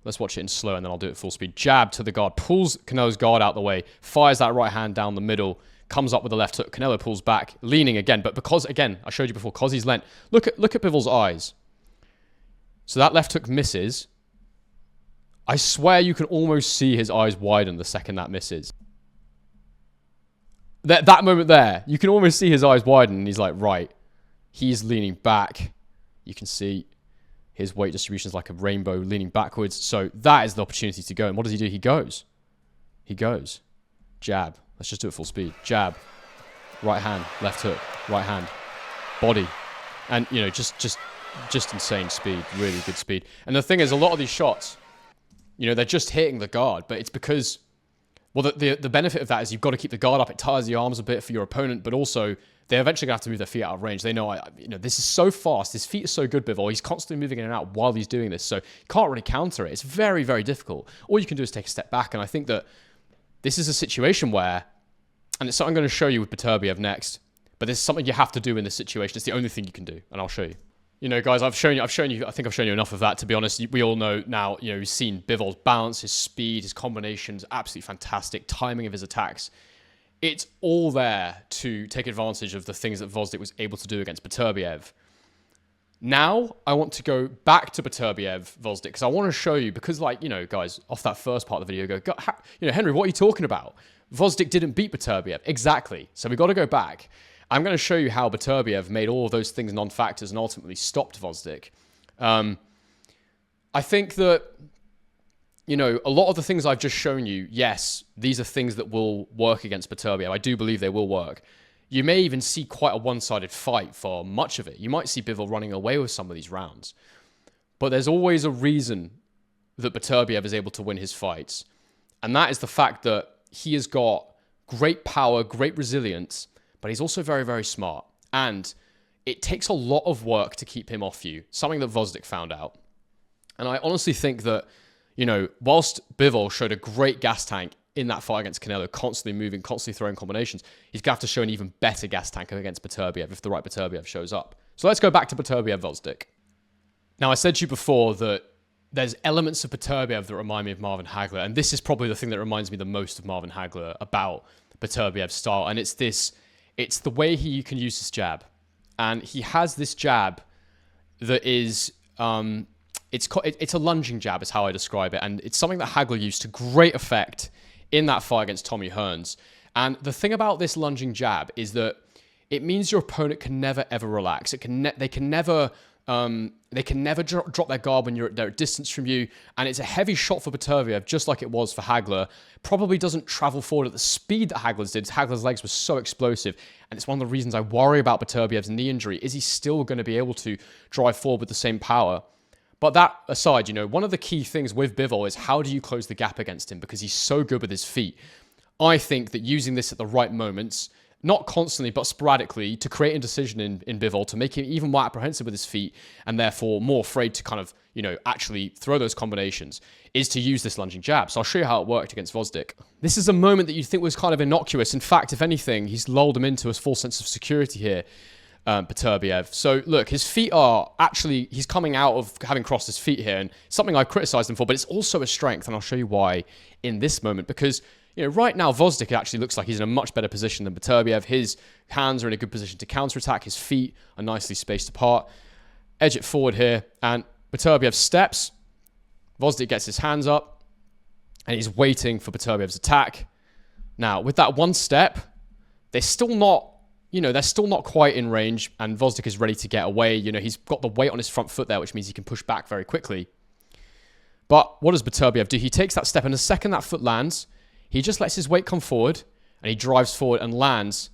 let's watch it in slow, and then I'll do it at full speed. Jab to the guard, pulls Canelo's guard out the way, fires that right hand down the middle, comes up with the left hook. Canelo pulls back, leaning again. But because, again, I showed you before, because he's leant, look at Bivol's eyes. So that left hook misses. I swear you can almost see his eyes widen the second that misses. That moment there, you can almost see his eyes widen, and he's like, right, he's leaning back. You can see his weight distribution is like a rainbow leaning backwards. So that is the opportunity to go. And what does he do? He goes. He goes. Jab. Let's just do it full speed. Jab. Right hand. Left hook. Right hand. Body. And, you know, just insane speed. Really good speed. And the thing is, a lot of these shots, you know, they're just hitting the guard. But it's because, well, the benefit of that is you've got to keep the guard up. It tires the arms a bit for your opponent. But also, they're eventually going to have to move their feet out of range. They know, you know, this is so fast. His feet are so good, Bivol. He's constantly moving in and out while he's doing this. So you can't really counter it. It's very, very difficult. All you can do is take a step back. And I think that this is a situation where, and it's something I'm going to show you with Beterbiev next, but this is something you have to do in this situation. It's the only thing you can do, and I'll show you. You know, guys, I think I've shown you enough of that, to be honest. We all know now, you know, we've seen Bivol's balance, his speed, his combinations, absolutely fantastic. Timing of his attacks. It's all there to take advantage of the things that Gvozdyk was able to do against Beterbiev. Now, I want to go back to Beterbiev, Gvozdyk, because I want to show you, because, like, you know, guys, off that first part of the video, you know, Henry, what are you talking about? Gvozdyk didn't beat Beterbiev. Exactly. So we've got to go back. I'm going to show you how Beterbiev made all of those things non-factors and ultimately stopped Gvozdyk. I think that, you know, a lot of the things I've just shown you, yes, these are things that will work against Beterbiev. I do believe they will work. You may even see quite a one-sided fight for much of it. You might see Bivol running away with some of these rounds. But there's always a reason that Beterbiev is able to win his fights. And that is the fact that he has got great power, great resilience, but he's also very, very smart. And it takes a lot of work to keep him off you, something that Gvozdyk found out. And I honestly think that, you know, whilst Bivol showed a great gas tank in that fight against Canelo, constantly moving, constantly throwing combinations, he's going to have to show an even better gas tank against Beterbiev if the right Beterbiev shows up. So let's go back to Beterbiev-Gvozdyk. Now, I said to you before that there's elements of Beterbiev that remind me of Marvin Hagler, and this is probably the thing that reminds me the most of Marvin Hagler about Beterbiev's style, and it's the way he can use his jab. And he has this jab that is... It's a lunging jab is how I describe it. And it's something that Hagler used to great effect in that fight against Tommy Hearns. And the thing about this lunging jab is that it means your opponent can never, ever relax. They can never drop their guard when they're at distance from you. And it's a heavy shot for Beterbiev, just like it was for Hagler. Probably doesn't travel forward at the speed that Hagler's did. Hagler's legs were so explosive. And it's one of the reasons I worry about Beterbiev's knee injury. Is he still going to be able to drive forward with the same power? But that aside, you know, one of the key things with Bivol is how do you close the gap against him, because he's so good with his feet. I think that using this at the right moments, not constantly, but sporadically, to create indecision in Bivol, to make him even more apprehensive with his feet, and therefore more afraid to kind of, you know, actually throw those combinations, is to use this lunging jab. So I'll show you how it worked against Gvozdyk. This is a moment that you'd think was kind of innocuous. In fact, if anything, he's lulled him into a false sense of security here. Beterbiev. So look, his feet are actually, he's coming out of having crossed his feet here, and something I criticized him for, but it's also a strength, and I'll show you why in this moment, because, you know, right now Gvozdyk actually looks like he's in a much better position than Beterbiev. His hands are in a good position to counterattack, his feet are nicely spaced apart. Edge it forward here, and Beterbiev steps, Gvozdyk gets his hands up, and he's waiting for Beterbiev's attack. Now, with that one step, they're still not quite in range, and Gvozdyk is ready to get away. You know, he's got the weight on his front foot there, which means he can push back very quickly. But what does Beterbiev do? He takes that step, and the second that foot lands, he just lets his weight come forward, and he drives forward and lands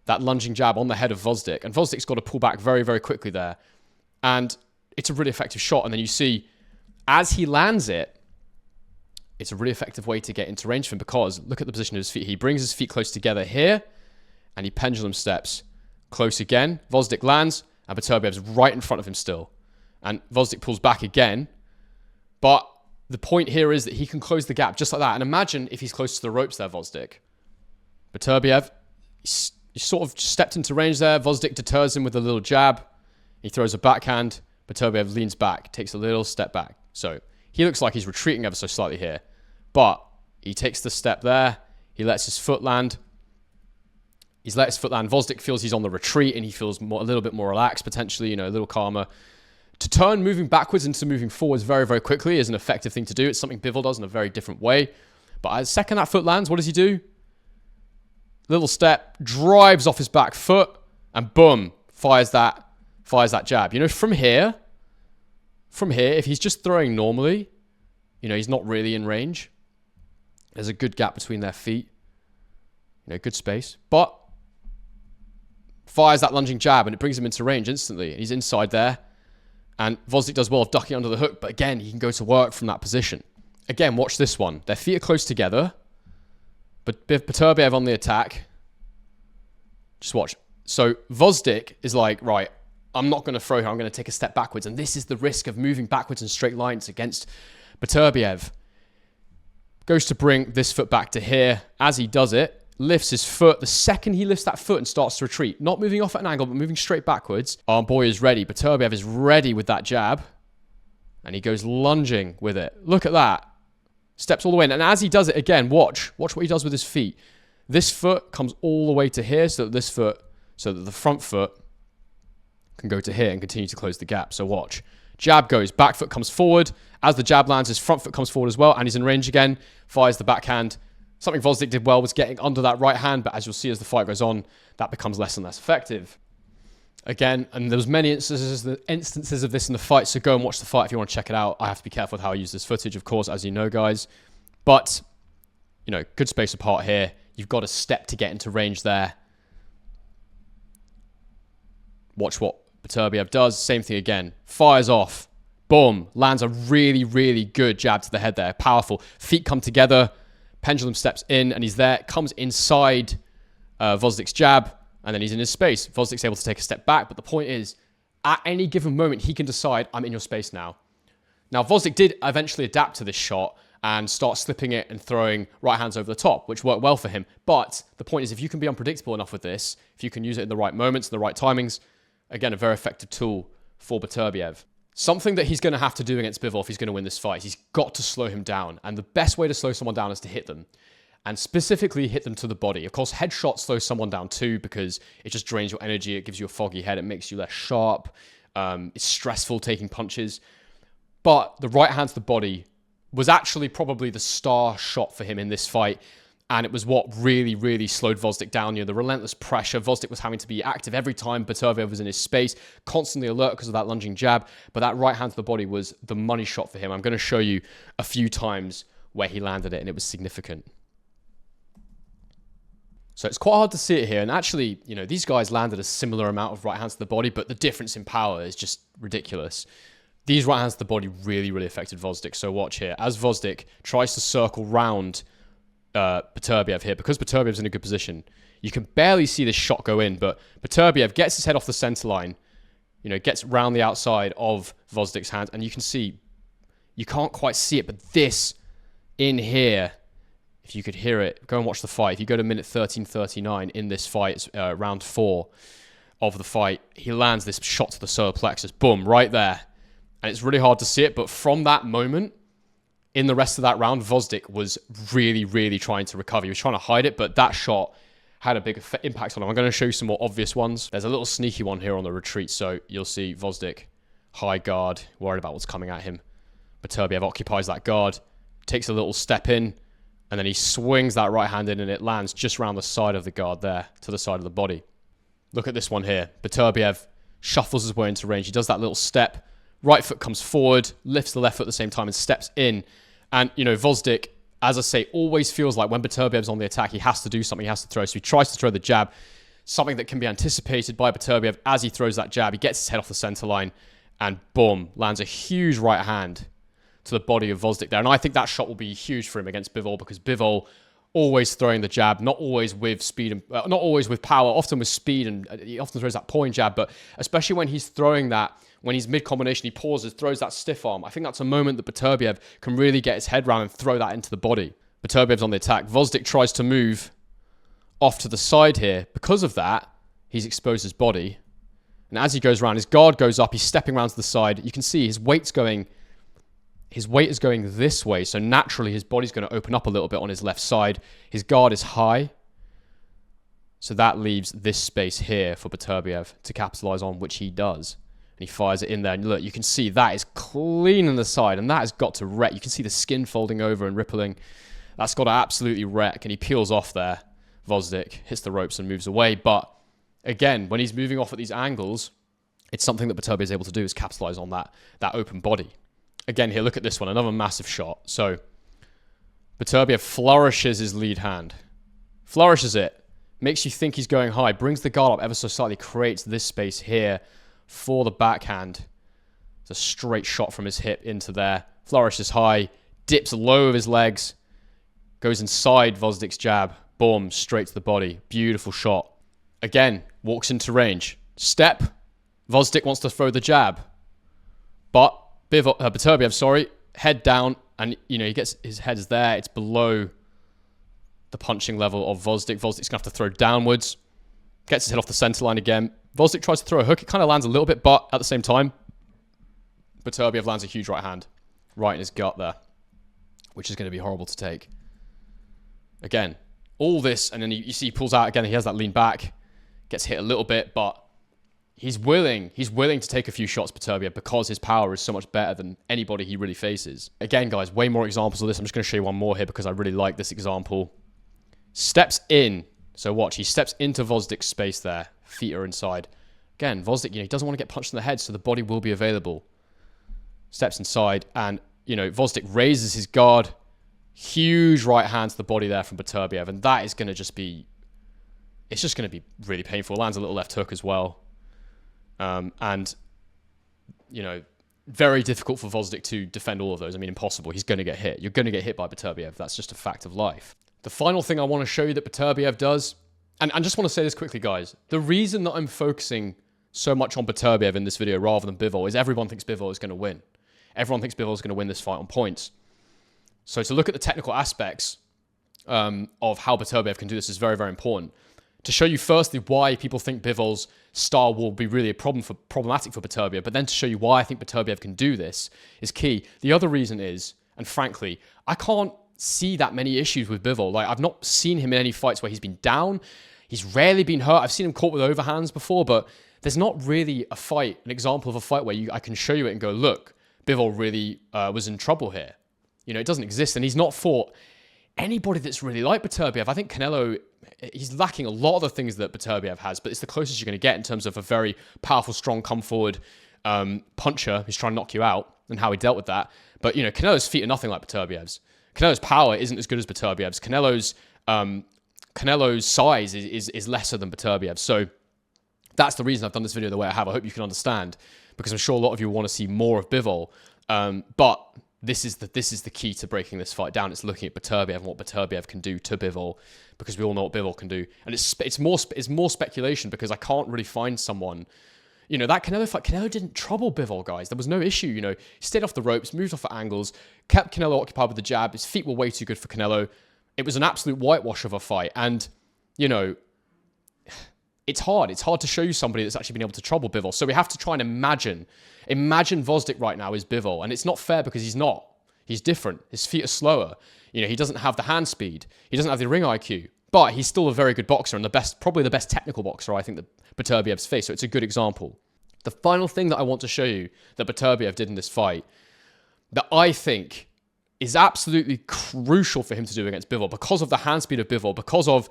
that lunging jab on the head of Gvozdyk. And Gvozdyk's got to pull back very, very quickly there. And it's a really effective shot. And then you see, as he lands it, it's a really effective way to get into range for him, because look at the position of his feet. He brings his feet close together here, and he pendulum steps close again. Gvozdyk lands, and Beterbiev's right in front of him still. And Gvozdyk pulls back again. But the point here is that he can close the gap just like that. And imagine if he's close to the ropes there, Gvozdyk. Beterbiev, he sort of stepped into range there. Gvozdyk deters him with a little jab. He throws a backhand. Beterbiev leans back, takes a little step back. So he looks like he's retreating ever so slightly here. But he takes the step there. He lets his foot land. He's let his foot land. Gvozdyk feels he's on the retreat, and he feels a little bit more relaxed, potentially, you know, a little calmer. To turn moving backwards into moving forwards very, very quickly is an effective thing to do. It's something Bivol does in a very different way. But as second that foot lands, what does he do? Little step, drives off his back foot, and boom, fires that jab. You know, from here, if he's just throwing normally, you know, he's not really in range. There's a good gap between their feet. You know, good space. But fires that lunging jab, and it brings him into range instantly. And he's inside there. And Gvozdyk does well of ducking under the hook, but again, he can go to work from that position. Again, watch this one. Their feet are close together, but Beterbiev on the attack. Just watch. So Gvozdyk is like, right, I'm not going to throw here. I'm going to take a step backwards. And this is the risk of moving backwards in straight lines against Beterbiev. Goes to bring this foot back to here. As he does it, lifts his foot. The second he lifts that foot and starts to retreat, not moving off at an angle, but moving straight backwards, our boy is ready. Beterbiev is ready with that jab, and he goes lunging with it. Look at that. Steps all the way in. And as he does it again, watch what he does with his feet. This foot comes all the way to here, so that the front foot can go to here and continue to close the gap. So watch. Jab goes, back foot comes forward. As the jab lands, his front foot comes forward as well, and he's in range again. Fires the backhand. Something Gvozdyk did well was getting under that right hand, but as you'll see as the fight goes on, that becomes less and less effective. Again, and there was many instances of this in the fight, so go and watch the fight if you want to check it out. I have to be careful with how I use this footage, of course, as you know, guys. But, you know, good space apart here. You've got a step to get into range there. Watch what Beterbiev does. Same thing again. Fires off. Boom. Lands a really, really good jab to the head there. Powerful. Feet come together. Pendulum steps in, and he's there. Comes inside Gvozdyk's jab. And then he's in his space. Gvozdyk's able to take a step back. But the point is, at any given moment, he can decide, I'm in your space now. Now, Gvozdyk did eventually adapt to this shot and start slipping it and throwing right hands over the top, which worked well for him. But the point is, if you can be unpredictable enough with this, if you can use it in the right moments, in the right timings, again, a very effective tool for Beterbiev. Something that he's going to have to do against Bivol if he's going to win this fight, he's got to slow him down. And the best way to slow someone down is to hit them. And specifically hit them to the body. Of course, headshot slows someone down too because it just drains your energy. It gives you a foggy head. It makes you less sharp. It's stressful taking punches. But the right hand to the body was actually probably the star shot for him in this fight. And it was what really, really slowed Gvozdyk down. You know, the relentless pressure. Gvozdyk was having to be active every time Beterbiev was in his space, constantly alert because of that lunging jab. But that right hand to the body was the money shot for him. I'm going to show you a few times where he landed it, and it was significant. So it's quite hard to see it here. And actually, you know, these guys landed a similar amount of right hands to the body, but the difference in power is just ridiculous. These right hands to the body really, really affected Gvozdyk. So watch here. As Gvozdyk tries to circle round Beterbiev here, because Beterbiev's in a good position, you can barely see this shot go in, but Beterbiev gets his head off the center line, you know, gets round the outside of Gvozdyk's hand, and you can see, you can't quite see it, but this in here, if you could hear it, go and watch the fight. If you go to minute 13:39 in this fight, it's round 4 of the fight, he lands this shot to the solar plexus, boom, right there. And it's really hard to see it, but from that moment, in the rest of that round, Gvozdyk was really, really trying to recover. He was trying to hide it, but that shot had a big impact on him. I'm going to show you some more obvious ones. There's a little sneaky one here on the retreat, so you'll see Gvozdyk, high guard, worried about what's coming at him. Beterbiev occupies that guard, takes a little step in, and then he swings that right hand in, and it lands just around the side of the guard there, to the side of the body. Look at this one here. Beterbiev shuffles his way into range. He does that little step. Right foot comes forward, lifts the left foot at the same time, and steps in. And, you know, Gvozdyk, as I say, always feels like when Beterbiev's on the attack, he has to do something, he has to throw. So he tries to throw the jab, something that can be anticipated by Beterbiev as he throws that jab. He gets his head off the center line, and boom, lands a huge right hand to the body of Gvozdyk there. And I think that shot will be huge for him against Bivol, because Bivol always throwing the jab, not always with speed, and not always with power, often with speed, and he often throws that point jab, but especially when he's throwing that, when he's mid-combination, he pauses, throws that stiff arm. I think that's a moment that Beterbiev can really get his head round and throw that into the body. Beterbiev's on the attack. Gvozdyk tries to move off to the side here. Because of that, he's exposed his body. And as he goes around, his guard goes up. He's stepping around to the side. You can see his weight is going this way. So naturally, his body's going to open up a little bit on his left side. His guard is high. So that leaves this space here for Beterbiev to capitalize on, which he does. And he fires it in there. And look, you can see that is clean on the side. And that has got to wreck. You can see the skin folding over and rippling. That's got to absolutely wreck. And he peels off there. Gvozdyk hits the ropes and moves away. But again, when he's moving off at these angles, it's something that Beterbiev is able to do, is capitalize on that open body. Again, here, look at this one. Another massive shot. So Beterbiev flourishes his lead hand. Flourishes it. Makes you think he's going high. Brings the guard up ever so slightly. Creates this space here for the backhand. It's a straight shot from his hip into there. Flourishes high. Dips low with his legs. Goes inside Gvozdyk's jab. Boom. Straight to the body. Beautiful shot. Again, walks into range. Step. Gvozdyk wants to throw the jab. But Beterbiev, head down. And, you know, he gets his head is there. It's below the punching level of Gvozdyk. Gvozdyk's going to have to throw downwards. Gets his head off the center line again. Gvozdyk tries to throw a hook. It kind of lands a little bit, but at the same time, Beterbiev lands a huge right hand right in his gut there, which is going to be horrible to take. Again, all this, and then you see he pulls out again. He has that lean back, gets hit a little bit, but he's willing to take a few shots, Beterbiev, because his power is so much better than anybody he really faces. Again, guys, way more examples of this. I'm just going to show you one more here because I really like this example. Steps in. So watch, he steps into Gvozdik's space there. Feet are inside. Again, Gvozdyk, he doesn't want to get punched in the head, so the body will be available. Steps inside, and, Gvozdyk raises his guard. Huge right hand to the body there from Beterbiev, and that is going to just be... It's just going to be really painful. Lands a little left hook as well. Very difficult for Gvozdyk to defend all of those. I mean, impossible. He's going to get hit. You're going to get hit by Beterbiev. That's just a fact of life. The final thing I want to show you that Beterbiev does, and I just want to say this quickly, guys. The reason that I'm focusing so much on Beterbiev in this video rather than Bivol is everyone thinks Bivol is going to win. Everyone thinks Bivol is going to win this fight on points. So to look at the technical aspects of how Beterbiev can do this is very, very important. To show you firstly why people think Bivol's style will be really problematic for Beterbiev, but then to show you why I think Beterbiev can do this is key. The other reason is, and frankly, I can't see that many issues with Bivol. Like, I've not seen him in any fights where he's been down. He's rarely been hurt. I've seen him caught with overhands before, but there's not really a fight, an example of a fight where I can show you it and go, look, Bivol really was in trouble here. It doesn't exist, and he's not fought anybody that's really like Beterbiev. I think Canelo, he's lacking a lot of the things that Beterbiev has, but it's the closest you're going to get in terms of a very powerful, strong, come-forward puncher who's trying to knock you out and how he dealt with that. But, Canelo's feet are nothing like Beterbiev's. Canelo's power isn't as good as Beterbiev's. Canelo's size is lesser than Beterbiev's. So that's the reason I've done this video the way I have. I hope you can understand, because I'm sure a lot of you want to see more of Bivol. But this is the key to breaking this fight down. It's looking at Beterbiev and what Beterbiev can do to Bivol, because we all know what Bivol can do. And it's more speculation, because I can't really find someone. That Canelo fight, Canelo didn't trouble Bivol, guys. There was no issue. He stayed off the ropes, moved off at angles, kept Canelo occupied with the jab. His feet were way too good for Canelo. It was an absolute whitewash of a fight. And, it's hard. It's hard to show you somebody that's actually been able to trouble Bivol. So we have to try and imagine Gvozdyk right now is Bivol. And it's not fair, because he's not. He's different. His feet are slower. He doesn't have the hand speed. He doesn't have the ring IQ. But he's still a very good boxer, and probably the best technical boxer I think that Beterbiev's faced. So it's a good example. The final thing that I want to show you that Beterbiev did in this fight that I think is absolutely crucial for him to do against Bivol, because of the hand speed of Bivol, because of,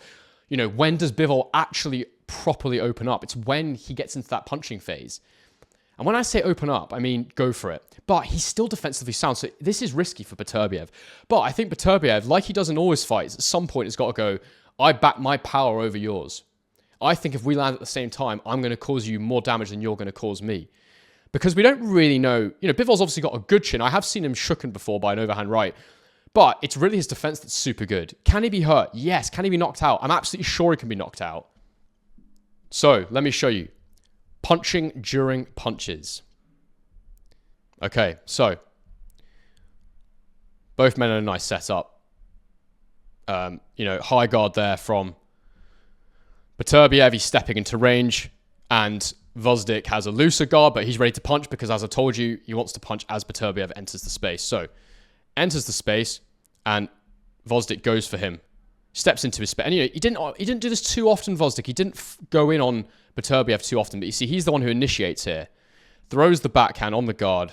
when does Bivol actually properly open up? It's when he gets into that punching phase. And when I say open up, I mean go for it. But he's still defensively sound, so this is risky for Beterbiev. But I think Beterbiev, like he does in all his fights, at some point has got to go, I back my power over yours. I think if we land at the same time, I'm going to cause you more damage than you're going to cause me. Because we don't really know. Bivol's obviously got a good chin. I have seen him shooken before by an overhand right. But it's really his defense that's super good. Can he be hurt? Yes. Can he be knocked out? I'm absolutely sure he can be knocked out. So, let me show you. Punching during punches. Okay, so. Both men in a nice setup. High guard there from Beterbiev. He's stepping into range, and Gvozdyk has a looser guard, but he's ready to punch, because as I told you, he wants to punch as Beterbiev enters the space. So, enters the space, and Gvozdyk goes for him. Steps into his space. And, he didn't do this too often, Gvozdyk. He didn't go in on Beterbiev too often, but you see, he's the one who initiates here. Throws the backhand on the guard,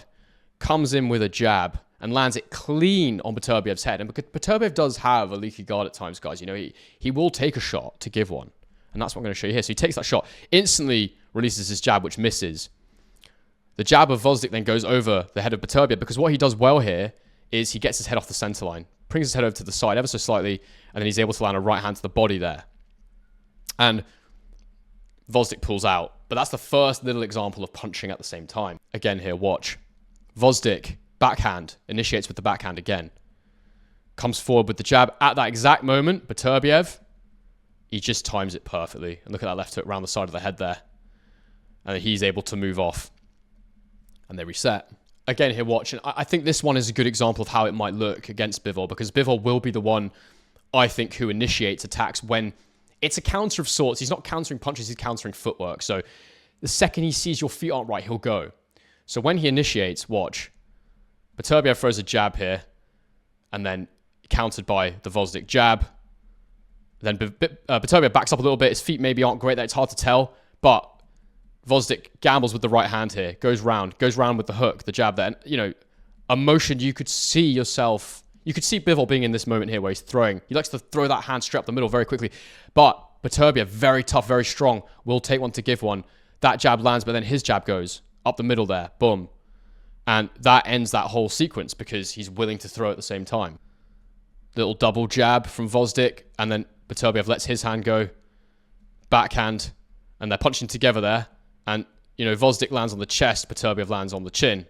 comes in with a jab, and lands it clean on Beterbiev's head. And because Beterbiev does have a leaky guard at times, guys, he will take a shot to give one. And that's what I'm going to show you here. So he takes that shot, instantly releases his jab, which misses. The jab of Gvozdyk then goes over the head of Beterbiev, because what he does well here is he gets his head off the center line, brings his head over to the side ever so slightly, and then he's able to land a right hand to the body there. And Gvozdyk pulls out. But that's the first little example of punching at the same time. Again here, watch. Gvozdyk, backhand, initiates with the backhand again. Comes forward with the jab. At that exact moment, Beterbiev, he just times it perfectly. And look at that left hook around the side of the head there. And he's able to move off. And they reset. Again here, watch. And I think this one is a good example of how it might look against Bivol, because Bivol will be the one, I think, who initiates attacks when it's a counter of sorts. He's not countering punches, he's countering footwork. So the second he sees your feet aren't right, he'll go. So when he initiates, watch. Beterbiev throws a jab here, and then countered by the Gvozdyk jab. Then Beterbiev backs up a little bit. His feet maybe aren't great there. It's hard to tell. But Gvozdyk gambles with the right hand here. Goes round with the hook, the jab there. And, a motion you could see yourself. You could see Bivol being in this moment here where he's throwing. He likes to throw that hand straight up the middle very quickly. But Beterbiev, very tough, very strong, will take one to give one. That jab lands, but then his jab goes up the middle there. Boom. And that ends that whole sequence because he's willing to throw at the same time. Little double jab from Gvozdyk, and then Beterbiev lets his hand go. Backhand, and they're punching together there. And, you know, Gvozdyk lands on the chest, Beterbiev lands on the chin.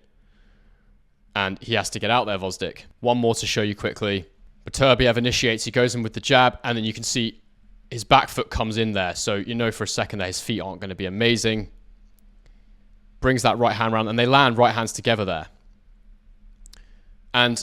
And he has to get out there, Gvozdyk. One more to show you quickly. Beterbiev initiates, he goes in with the jab, and then you can see his back foot comes in there. So you know for a second that his feet aren't going to be amazing. Brings that right hand round, and they land right hands together there. And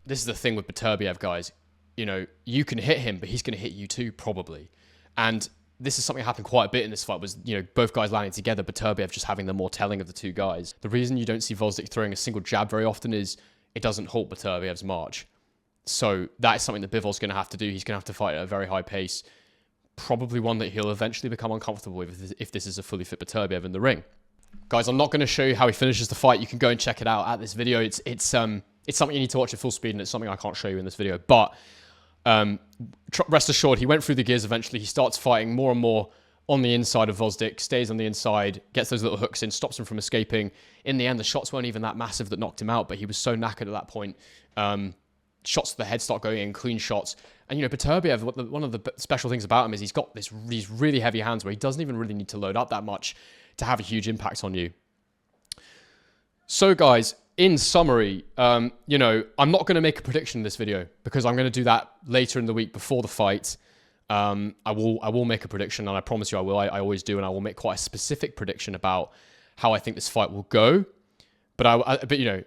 this is the thing with Beterbiev, guys. You know, you can hit him, but he's going to hit you too, probably. And this is something that happened quite a bit in this fight, was, you know, both guys landing together, Beterbiev just having the more telling of the two guys. The reason you don't see Gvozdyk throwing a single jab very often is it doesn't halt Beterbiev's march. So that is something that Bivol's going to have to do. He's going to have to fight at a very high pace. Probably one that he'll eventually become uncomfortable with if this is a fully fit Beterbiev in the ring. Guys, I'm not going to show you how he finishes the fight. You can go and check it out at this video. It's something you need to watch at full speed, and it's something I can't show you in this video. But rest assured, he went through the gears eventually. He starts fighting more and more on the inside of Gvozdyk, stays on the inside, gets those little hooks in, stops him from escaping. In the end, the shots weren't even that massive that knocked him out, but he was so knackered at that point. Shots to the head start going in, clean shots. And, you know, Beterbiev, one of the special things about him is he's got these really heavy hands where he doesn't even really need to load up that much to have a huge impact on you. So, guys, in summary, you know, I'm not going to make a prediction in this video because I'm going to do that later in the week before the fight. I will make a prediction, and I promise you I will. I always do, and I will make quite a specific prediction about how I think this fight will go. But you know,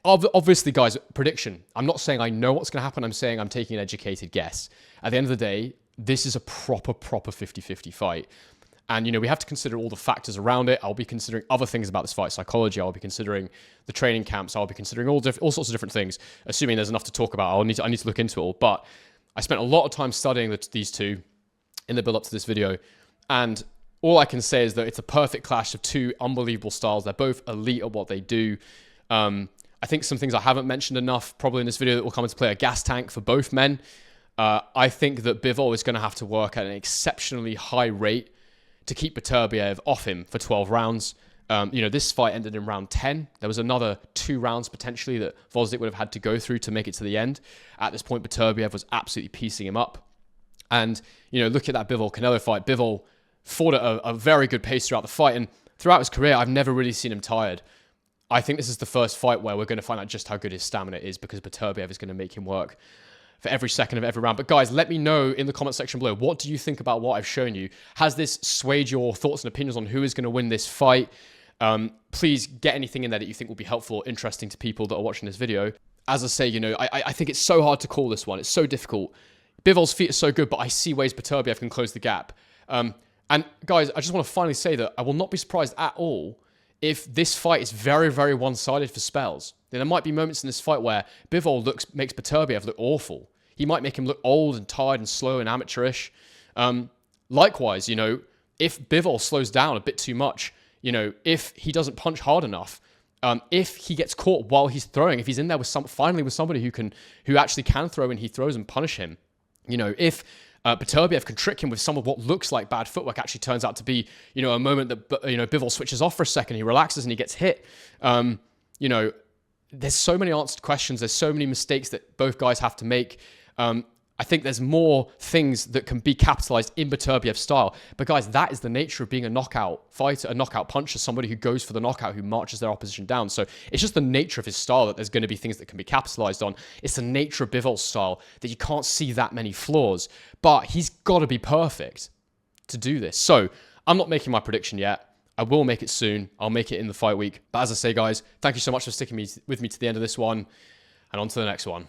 obviously, guys, prediction. I'm not saying I know what's going to happen. I'm saying I'm taking an educated guess. At the end of the day, this is a proper 50-50 fight. And, you know, we have to consider all the factors around it. I'll be considering other things about this fight, psychology. I'll be considering the training camps. I'll be considering all sorts of different things, assuming there's enough to talk about. I need to look into it all. But I spent a lot of time studying these two in the build-up to this video. And all I can say is that it's a perfect clash of two unbelievable styles. They're both elite at what they do. I think some things I haven't mentioned enough probably in this video that will come into play: a gas tank for both men. I think that Bivol is going to have to work at an exceptionally high rate to keep Beterbiev off him for 12 rounds. You know, this fight ended in round 10. There was another 2 rounds potentially that Gvozdyk would have had to go through to make it to the end. At this point, Beterbiev was absolutely piecing him up. And, you know, look at that Bivol-Canelo fight. Bivol fought at a very good pace throughout the fight. And throughout his career, I've never really seen him tired. I think this is the first fight where we're going to find out just how good his stamina is, because Beterbiev is going to make him work for every second of every round. But guys, let me know in the comment section below, what do you think about what I've shown you? Has this swayed your thoughts and opinions on who is going to win this fight? Please get anything in there that you think will be helpful or interesting to people that are watching this video. As I say, you know, I think it's so hard to call this one. It's so difficult. Bivol's feet are so good, but I see ways Beterbiev can close the gap. And guys, I just want to finally say that I will not be surprised at all if this fight is very, very one-sided for spells. There might be moments in this fight where Bivol makes Beterbiev look awful. He might make him look old and tired and slow and amateurish. Likewise, you know, if Bivol slows down a bit too much, you know, if he doesn't punch hard enough, if he gets caught while he's throwing, if he's in there with finally with somebody who actually can throw and he throws and punish him, you know, if Beterbiev can trick him with some of what looks like bad footwork actually turns out to be, you know, a moment that, you know, Bivol switches off for a second, he relaxes and he gets hit. You know, there's so many unanswered questions. There's so many mistakes that both guys have to make. I think there's more things that can be capitalized in Beterbiev's style. But guys, that is the nature of being a knockout fighter, a knockout puncher, somebody who goes for the knockout, who marches their opposition down. So it's just the nature of his style that there's going to be things that can be capitalized on. It's the nature of Bivol's style that you can't see that many flaws. But he's got to be perfect to do this. So I'm not making my prediction yet. I will make it soon. I'll make it in the fight week. But as I say, guys, thank you so much for sticking with me to the end of this one. And on to the next one.